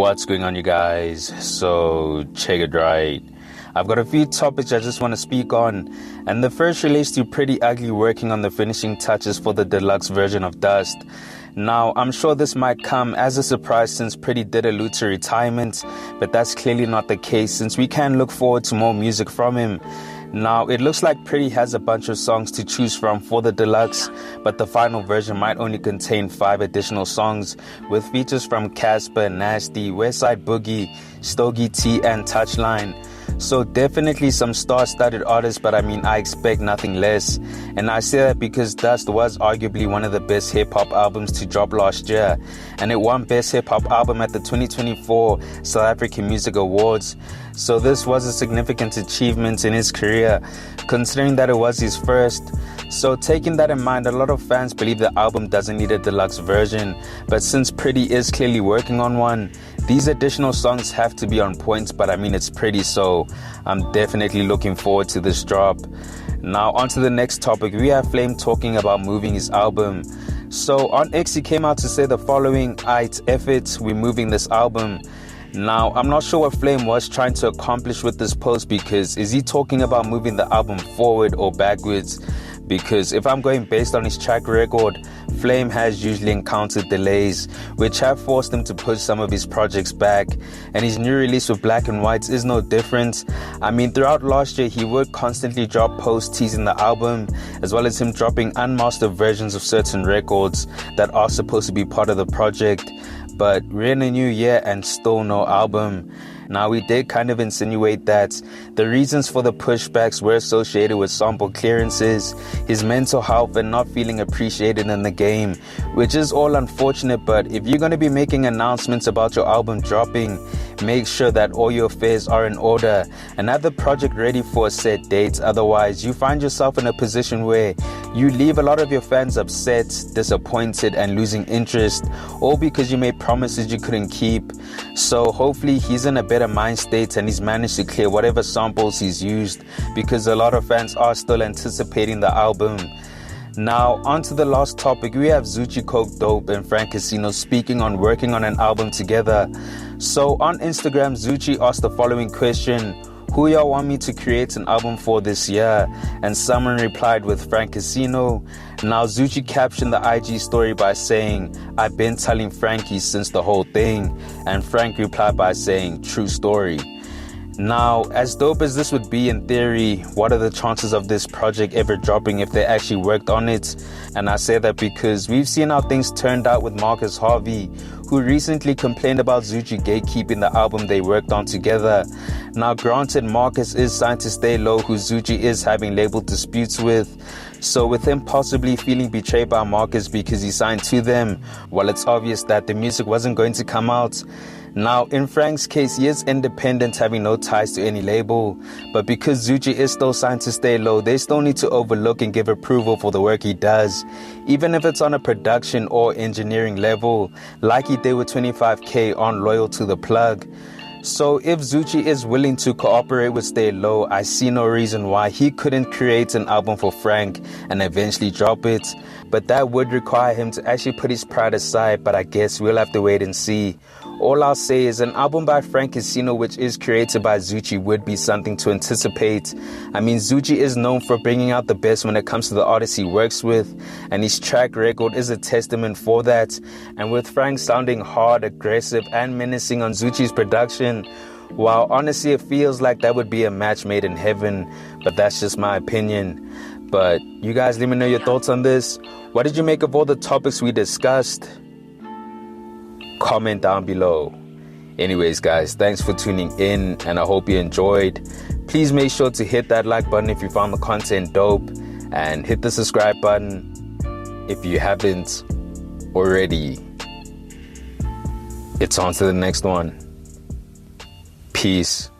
What's going on, you guys? So check it right. I've got a few topics I just want to speak on, and the first relates to Priddy Ugly working on the finishing touches for the deluxe version of Dust. Now, I'm sure this might come as a surprise since Priddy did allude to retirement, but that's clearly not the case since we can look forward to more music from him. Now, it looks like Priddy has a bunch of songs to choose from for the deluxe, but the final version might only contain 5 additional songs, with features from Casper, Nasty, Westside Boogie, Stogie T, and Touchline. So definitely some star-studded artists, but I expect nothing less. And I say that because Dust was arguably one of the best hip-hop albums to drop last year, and it won Best Hip-Hop Album at the 2024 South African Music Awards. So this was a significant achievement in his career, considering that it was his first. So taking that in mind, a lot of fans believe the album doesn't need a deluxe version, but since Priddy is clearly working on one, these additional songs have to be on point, but it's Priddy, so I'm definitely looking forward to this drop. Now on to the next topic. We have Flvme talking about moving his album. So on X he came out to say the following: "Aight, F it, we're moving this album." Now, I'm not sure what Flvme was trying to accomplish with this post, because is he talking about moving the album forward or backwards? Because if I'm going based on his track record, Flvme has usually encountered delays, which have forced him to push some of his projects back, and his new release with Black and Whites is no different. Throughout last year, he would constantly drop posts teasing the album, as well as him dropping unmastered versions of certain records that are supposed to be part of the project. But we're in a new year and still no album. Now, we did kind of insinuate that the reasons for the pushbacks were associated with sample clearances, his mental health, and not feeling appreciated in the game, which is all unfortunate. But if you're going to be making announcements about your album dropping, make sure that all your affairs are in order and have the project ready for a set date. Otherwise, you find yourself in a position where you leave a lot of your fans upset, disappointed, and losing interest, all because you made promises you couldn't keep. So hopefully he's in a better mind state and he's managed to clear whatever samples he's used, because a lot of fans are still anticipating the album. Now, on to the last topic. We have Zoocci, Coke Dope, and Frank Casino speaking on working on an album together. So on Instagram, Zoocci asked the following question: "Who y'all want me to create an album for this year?" And someone replied with Frank Casino. Now, Zoocci captioned the IG story by saying, "I've been telling Frankie since the whole thing." And Frank replied by saying, "True story." Now, as dope as this would be in theory, what are the chances of this project ever dropping if they actually worked on it? And I say that because we've seen how things turned out with Marcus Harvey, who recently complained about Zoocci gatekeeping the album they worked on together. Now, granted, Marcus is signed to Stay Low, who Zoocci is having label disputes with. So with him possibly feeling betrayed by Marcus because he signed to them, well, it's obvious that the music wasn't going to come out. Now, in Frank's case, he is independent, having no ties to any label. But because Zoocci is still signed to Stay Low, they still need to overlook and give approval for the work he does, even if it's on a production or engineering level, like he did with 25K on Loyal to the Plug. So if Zoocci is willing to cooperate with Stay Low, I see no reason why he couldn't create an album for Frank and eventually drop it. But that would require him to actually put his pride aside, but I guess we'll have to wait and see. All I'll say is an album by Frank Casino, which is created by Zoocci, would be something to anticipate. Zoocci is known for bringing out the best when it comes to the artists he works with, and his track record is a testament for that. And with Frank sounding hard, aggressive, and menacing on Zoocci's production, while honestly it feels like that would be a match made in heaven, but that's just my opinion. But you guys, let me know your thoughts on this. What did you make of all the topics we discussed? Comment down below. Anyways, guys, thanks for tuning in, and I hope you enjoyed. Please make sure to hit that like button if you found the content dope, and hit the subscribe button if you haven't already. It's on to the next one. Peace.